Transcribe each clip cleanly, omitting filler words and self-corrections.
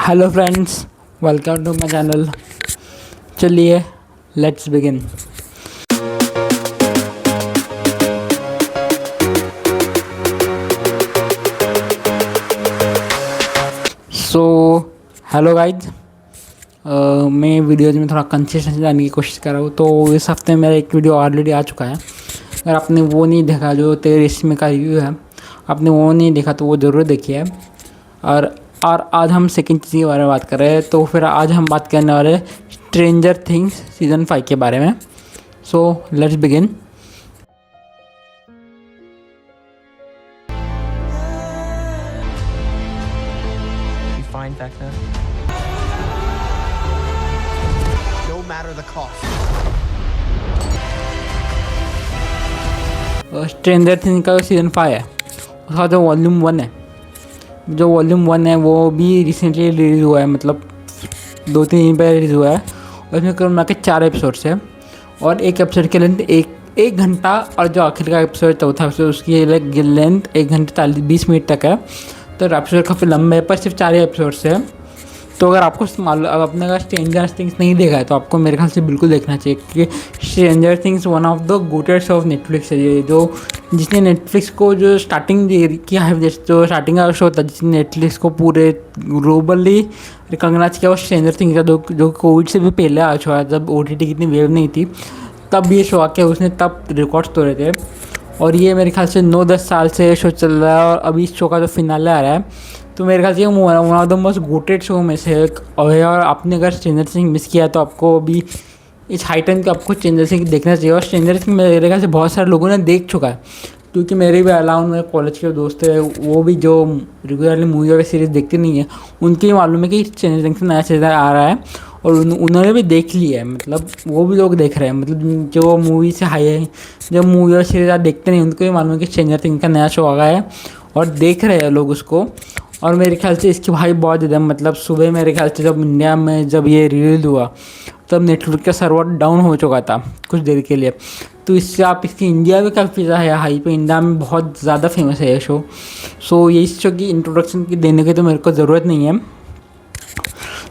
Hello friends, welcome to my channel. चलिए let's begin. So hello guys, मैं videos में थोड़ा कंसिस्टेंसी लाने की कोशिश कर रहा हूँ। तो इस हफ्ते मेरा एक वीडियो ऑलरेडी आ चुका है। अगर आपने वो नहीं देखा, जो तेरे इसमें का रिव्यू है, आपने वो नहीं देखा तो वो ज़रूर देखिए। और आज हम सेकंड चीज़ के बारे में बात कर रहे हैं। तो फिर आज हम बात करने वाले स्ट्रेंजर थिंग्स सीज़न 5 के बारे में। So let's begin. Fine back then. No matter the cost. Stranger things का सीज़न 5 है, उसका जो वॉल्यूम 1 है, वो भी रिसेंटली रिलीज़ हुआ है। मतलब 2-3 दिन पहले रिलीज़ हुआ है। और इसमें कुल मिला के 4 एपिसोड्स हैं और एक एपिसोड की लेंथ एक घंटा। और जो आखिर का एपिसोड, चौथा एपिसोड, उसकी लेंथ 1 घंटे 20 मिनट तक है। तो एपिसोड काफ़ी लंबे है, पर सिर्फ 4 एपिसोड्स है। तो अगर आपको अब आपने अगर स्ट्रेंजर थिंग्स नहीं देखा है तो आपको मेरे ख्याल से बिल्कुल देखना चाहिए, क्योंकि Stranger Things one of the goateds of Netflix है। ये जो जिसने नेटफ्लिक्स को जो स्टार्टिंग किया है, जो स्टार्टिंग का शो था जिसने नेटफ्लिक्स को पूरे ग्लोबली रिकॉग्नाइज किया, वो स्ट्रेंजर थिंग्स था। जो कोविड से भी पहले आ चुका है, जब OTT की इतनी वेव नहीं थी, तब ये शो आके उसने तब रिकॉर्ड्स तोड़े थे। और ये मेरे ख्याल से 9-10 साल से शो चल रहा है। और अभी इस शो का जो फिनाले आ रहा है, तो मेरे ख्याल से one of the most GOATed show में से एक। और आपने अगर स्ट्रेंजर थिंग्स मिस किया तो आपको अभी इस हाई टाइम को आपको स्ट्रेंजर थिंग्स देखना चाहिए। और स्ट्रेंजर थिंग्स मेरे ख्याल से बहुत सारे लोगों ने देख चुका है, क्योंकि मेरे भी अलाउन मेरे कॉलेज के दोस्त हैं, वो भी जो रेगुलरली मूवी वगैरह सीरीज़ देखते नहीं है, उनके भी मालूम है कि स्ट्रेंजर थिंग्स नया सीजन आ रहा है। और उन्होंने भी देख लिया है, मतलब वो भी लोग देख रहे हैं। मतलब जो मूवी से हाई है, जो मूवी और सीरीज आप देखते नहीं, उनको भी मालूम है कि स्ट्रेंजर थिंग्स का नया शो आ गया है और देख रहे हैं लोग उसको। और मेरे ख्याल से इसकी भाई बहुत ज़्यादा, मतलब सुबह मेरे ख्याल से जब इंडिया में जब ये रिलीज हुआ, तब नेटफ्लिक्स का सर्वर डाउन हो चुका था कुछ देर के लिए। तो इससे आप इसकी इंडिया में काफ़ी ज़्यादा है हाई पे, इंडिया में बहुत ज़्यादा फेमस है ये शो। सो ये इस शो की इंट्रोडक्शन की देने की तो मेरे को ज़रूरत नहीं है।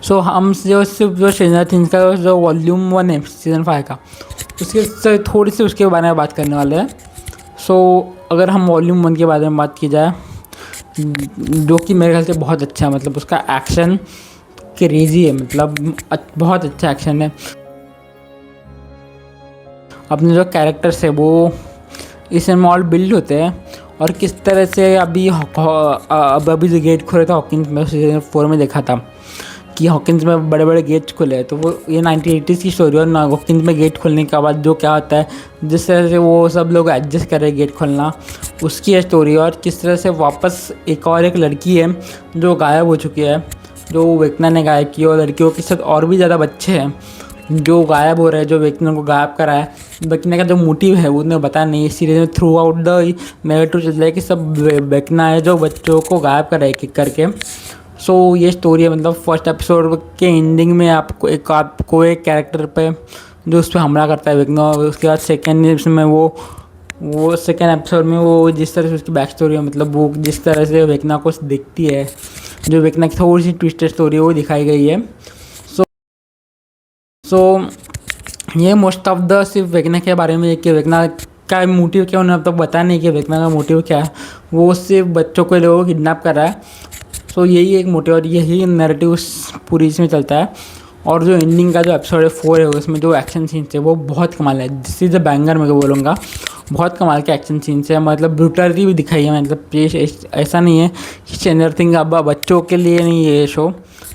सो हम जो सिर्फ जो स्ट्रेंजर थिंग्स का जो वॉल्यूम 1 है सीज़न 5 का, उसके थोड़ी सी उसके बारे में बात करने वाले हैं। सो अगर हम वॉल्यूम 1 के बारे में बात की जाए, जो कि मेरे ख्याल से बहुत अच्छा है, मतलब उसका एक्शन क्रेजी है, मतलब बहुत अच्छा एक्शन है। अपने जो कैरेक्टर्स है वो इसमें ऑल बिल्ड होते हैं। और किस तरह से अभी जो गेट खोले थे हॉकिंस में, सीजन 4 में देखा था कि हॉकिंस में बड़े बड़े गेट्स खुले हैं। तो वो ये 1980s की स्टोरी है। और हॉकिंस में गेट खोलने के बाद जो क्या होता है, जिस तरह से वो सब लोग एडजस्ट कर रहे हैं गेट खोलना, उसकी है स्टोरी। और किस तरह से वापस एक लड़की है जो गायब हो चुकी है, जो वेकना ने गायब की, और लड़कियों के साथ और भी ज़्यादा बच्चे हैं जो गायब हो रहे हैं, जो वेकना को गायब करा है। वेकना का जो मोटिव है वो उन्हें पता नहीं। इस सीरीज में थ्रू आउट द नैरेटिव चल रहा है कि सब वेकना है जो बच्चों को गायब करा है एक करके। सो ये स्टोरी है। मतलब फर्स्ट एपिसोड के एंडिंग में आपको एक कैरेक्टर पे जो उस पर हमला करता है वेकना। उसके बाद सेकेंड में वो सेकेंड एपिसोड में वो जिस तरह से उसकी बैक स्टोरी है, मतलब वो जिस तरह से वेकना को देखती है, जो वेकना की थोड़ी सी ट्विस्टेड स्टोरी है वो दिखाई गई है। सो ये मोस्ट ऑफ द सिर्फ वेकना के बारे में है कि वेकना का मोटिव क्या, उन्हें अब तक बताया नहीं कि वेकना का मोटिव क्या है। वो सिर्फ बच्चों को लोगों को किडनैप कर रहा है। सो यही एक मोटिव और यही नैरेटिव पूरी इसमें चलता है। और जो एंडिंग का जो एपिसोड 4 है, उसमें जो एक्शन सीन्स है वो बहुत कमाल है। दिस इज़ द बैंगर मैं बोलूँगा, बहुत कमाल के एक्शन सीन्स है। मतलब ब्रूटलिटी भी दिखाई है। मतलब ऐसा नहीं है कि स्ट्रेंजर थिंग्स अब बच्चों के लिए नहीं है ये शो,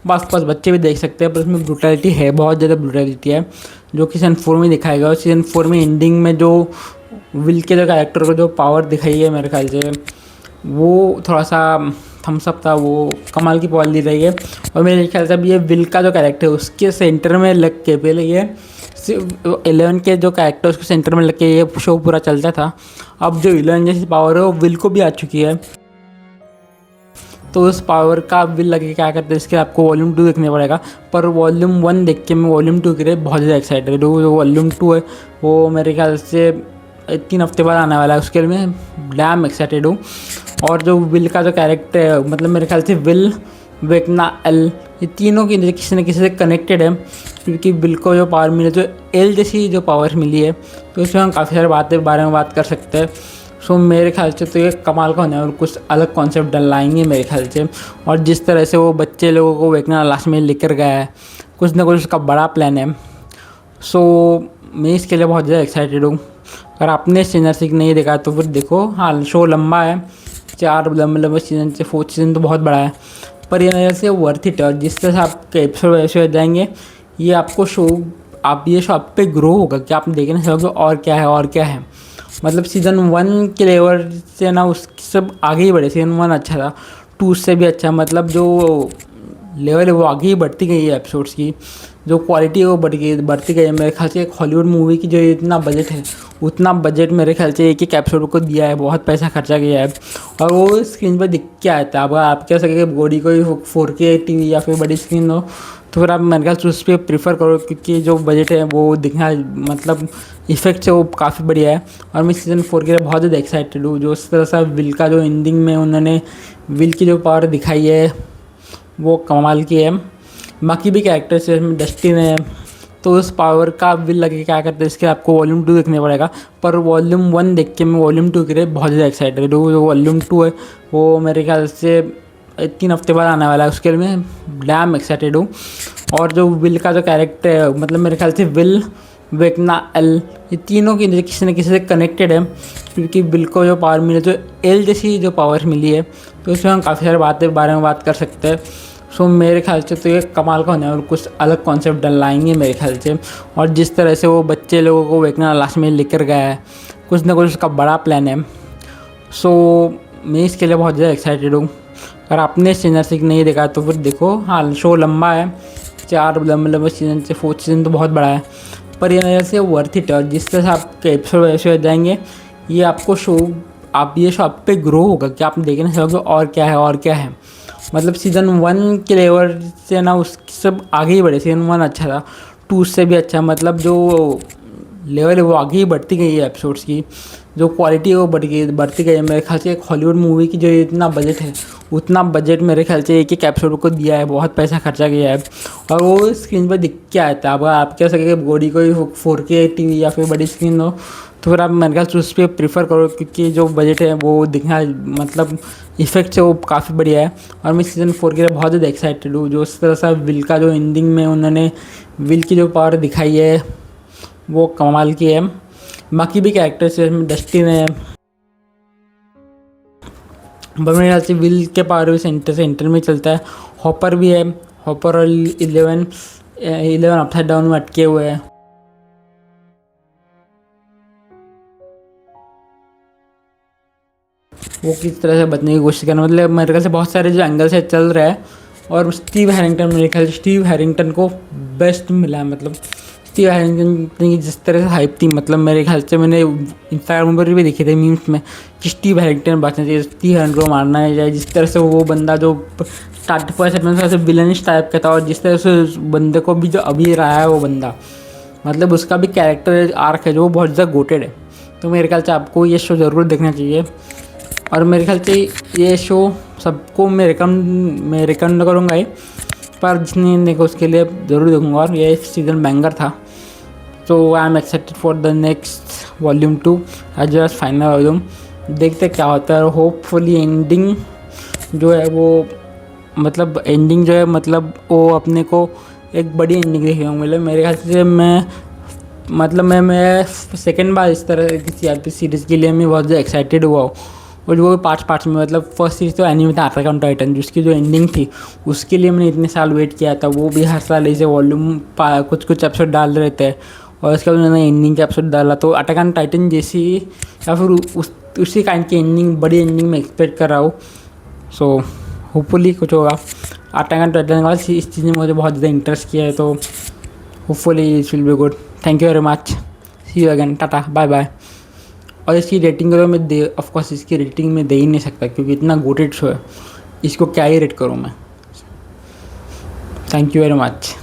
बस बच्चे भी देख सकते हैं। पर उसमें ब्रूटलिटी है, बहुत ज़्यादा ब्रूटलिटी है, जो कि सीजन 4 में दिखाएगा। और सीजन 4 में एंडिंग में जो विल के जो कैरेक्टर को जो पावर दिखाई है, मेरे ख्याल से वो थोड़ा सा थम्सअप था, वो कमाल की पावर दी रही है। और मेरे ख्याल से अब ये विल का जो कैरेक्टर है उसके सेंटर में लग के, पहले ये सिर्फ 11 के जो कैरेक्टर उसके सेंटर में लग के ये शो पूरा चलता था। अब जो 11 जैसी पावर है वो विल को भी आ चुकी है। तो उस पावर का विल लगे क्या करते हैं, इसके आपको वॉल्यूम 2 देखने पड़ेगा। पर वॉल्यूम 1 देख के मैं वॉल्यूम 2 के लिए बहुत ज़्यादा एक्साइटेड हूँ। जो वॉल्यूम 2 है वो मेरे ख्याल से 3 हफ्ते बाद आने वाला है, उसके लिए मैं डैम एक्साइटेड हूँ। और जो विल का जो कैरेक्टर है, मतलब मेरे ख्याल से विल वेकना एल, ये तीनों की किसी न किसी से कनेक्टेड है, क्योंकि बिल को जो पावर मिली जो एल जैसी जो पावर मिली है, तो इसमें हम काफ़ी सारी बातें बारे में बात कर सकते हैं। सो मेरे ख्याल से तो ये कमाल का होने और कुछ अलग कॉन्सेप्ट डलाएंगे मेरे ख्याल से। और जिस तरह से वो बच्चे लोगों को वेकना लास्ट में लेकर गया है, कुछ ना कुछ उसका बड़ा प्लान है। सो मैं इसके लिए बहुत ज़्यादा एक्साइटेड हूँ। अगर आपने स्ट्रेंजर थिंग्स नहीं देखा तो फिर देखो। हाँ, शो लंबा है, 4 लंबे सीजन से 4th सीजन तो बहुत बड़ा है, पर ये मेरे से वर्थ इट है। और जिस तरह से आपके एपिसोड वैसे जाएंगे, ये आपको शो आप पे ग्रो होगा कि आप देखने सकोगे और क्या है और क्या है। मतलब सीज़न 1 के लेवल से ना उस सब आगे ही बढ़े। सीज़न 1 अच्छा था, 2 से भी अच्छा। मतलब जो लेवल है वो आगे ही बढ़ती गई है एपिसोड्स की, जो क्वालिटी है वो बढ़ती गई है। मेरे ख्याल से एक हॉलीवुड मूवी की जो इतना बजट है, उतना बजट मेरे ख्याल से एक एपिसोड को दिया है, बहुत पैसा खर्चा किया है, और वो स्क्रीन पर दिख के आता है। अब आप कह सके बॉडी कोई 4K टीवी या फिर बड़ी स्क्रीन हो, तो फिर आप मेरे ख्याल से उस पर प्रीफर करो, क्योंकि जो बजट है वो दिखना, मतलब इफेक्ट है वो काफ़ी बढ़िया है। और मैं सीज़न 4 के लिए बहुत ज़्यादा एक्साइटेड हूँ। जो उस तरह से विल का जो एंडिंग में उन्होंने विल की जो पावर दिखाई है वो कमाल की है। बाकी भी कैरेक्टर्स है, डस्टिन है, तो उस पावर का विल लगे क्या करते हैं, इसके आपको वॉल्यूम 2 देखने पड़ेगा। पर वॉल्यूम 1 देख के मैं वॉल्यूम 2 के लिए बहुत ज़्यादा एक्साइटेड हूँ। जो वॉल्यूम 2 है वो मेरे ख्याल से 3 हफ्ते बाद आने वाला है, उसके लिए मैं डैम एक्साइटेड हूँ। और जो विल का जो कैरेक्टर है, मतलब मेरे ख्याल से विल, वेकना एल, ये तीनों की किसी न किसी से कनेक्टेड है, क्योंकि बिल को जो पावर मिली जो एल जैसी जो पावर मिली है, तो इसमें हम काफ़ी सारी बातें बारे में बात कर सकते हैं। सो मेरे ख्याल से तो ये कमाल का होने और कुछ अलग कॉन्सेप्ट डलाएंगे मेरे ख्याल से। और जिस तरह से वो बच्चे लोगों को वेकना लास्ट में लेकर गया है, कुछ ना कुछ उसका बड़ा प्लान है। सो मैं इसके लिए बहुत ज़्यादा एक्साइटेड हूँ। अगर आपने स्ट्रेंजर थिंग्स नहीं देखा तो फिर देखो। हाँ, शो लंबा है, 4 लंबे सीजन से 4th सीजन तो बहुत बड़ा है, पर ये मेरे से वर्थ इट है। और जिस तरह से आपके एपिसोड वैसे जाएंगे, ये आपको शो आप पे ग्रो होगा कि आप देखने सकोगे और क्या है और क्या है। मतलब सीज़न 1 के लेवल से ना उस सब आगे ही बढ़े। सीज़न 1 अच्छा था, 2 से भी अच्छा। मतलब जो लेवल है वो आगे ही बढ़ती गई है एपिसोड्स की, जो क्वालिटी है वो बढ़ती गई है। मेरे ख्याल से एक हॉलीवुड मूवी की जो इतना बजट है, उतना बजट मेरे ख्याल से एक एपिसोड को दिया है, बहुत पैसा खर्चा किया है, और वो स्क्रीन पर दिख के आता है। अब आप कह सके बॉडी कोई 4K टीवी या फिर बड़ी स्क्रीन हो, तो फिर आप मेरे ख्याल से उस पर प्रीफर करो, क्योंकि जो बजट है वो दिखना, मतलब इफेक्ट है वो काफ़ी बढ़िया है। और मैं सीज़न 4 के लिए बहुत ज़्यादा एक्साइटेड हूँ। जो उस तरह से विल का जो एंडिंग में उन्होंने विल की जो पावर दिखाई है वो कमाल की है। बाकी भी कैरेक्टर्स है, डस्टिन है, पर मेरे ख्याल से विल के पावर भी सेंटर में चलता है। हॉपर भी है, हॉपर और 11 अपसाइड डाउन में अटके हुए हैं। वो किस तरह से बचने की कोशिश करना, मतलब मेरे ख्याल से बहुत सारे जो एंगल से चल रहा है। और स्टीव हैरिंगटन, मेरे ख्याल से स्टीव हैरिंगटन को बेस्ट मिला है। मतलब स्टीव हैरिंगटन की जिस तरह से हाइप थी, मतलब मेरे ख्याल से मैंने इंस्टाग्राम पर भी देखे थे मीम्स में कि स्टीव हैरिंगटन बचना चाहिए, स्टीव हैरिंगटन को मारना नहीं चाहिए। जिस तरह से वो बंदा जो स्टार्ट फर्स्ट एपिसोड से विलनिश टाइप का था, और जिस तरह से उस बंदे को भी जो अभी रहा है वो बंदा, मतलब उसका भी कैरेक्टर आर्क है जो बहुत ज़्यादा गोटेड है। तो मेरे ख्याल से आपको ये शो ज़रूर देखना चाहिए। और मेरे ख्याल से ये शो सबको मैं रिकमेंड करूँगा ही, पर जिसने नहीं देखा उसके लिए ज़रूर देखूँगा। और ये सीज़न बैंगर था। So I am excited for the next volume 2 as well as final volume. देखते क्या होता है। होपफुली एंडिंग जो है वो, मतलब एंडिंग जो है, मतलब वो अपने को एक बड़ी एंडिंग देखने को मिले। मेरे ख्याल से मैं सेकेंड बार इस तरह की CRP सीरीज़ के लिए मैं बहुत ज़्यादा एक्साइटेड हुआ हूँ। और वो पार्ट्स में, मतलब फर्स्ट सीरीज़ तो एनीमे था अटैक ऑन टाइटन, जिसकी जो एंडिंग थी उसके लिए मैंने इतने साल वेट किया था। वो भी हर साल ऐसे वॉल्यूम कुछ एपिसोड डाल रहे थे, और उसके बाद उन्होंने एंडिंग का एपिसोड डाला। तो अटैक ऑन टाइटन जैसी या फिर उसी काइंड की एंडिंग, बड़ी एंडिंग में एक्सपेक्ट कर रहा हूँ। सो होपफुली कुछ होगा। अटैक ऑन टाइटन के बाद इस चीज़ ने मुझे बहुत ज़्यादा इंटरेस्ट किया है, तो hopefully it will be good. Thank you very much, see you again, tata, bye bye. और इसकी रेटिंग करो, मैं ऑफकोर्स इसकी रेटिंग में दे ही नहीं सकता, क्योंकि इतना गोटेड शो है, इसको क्या ही रेट करूँ मैं। Thank you very much.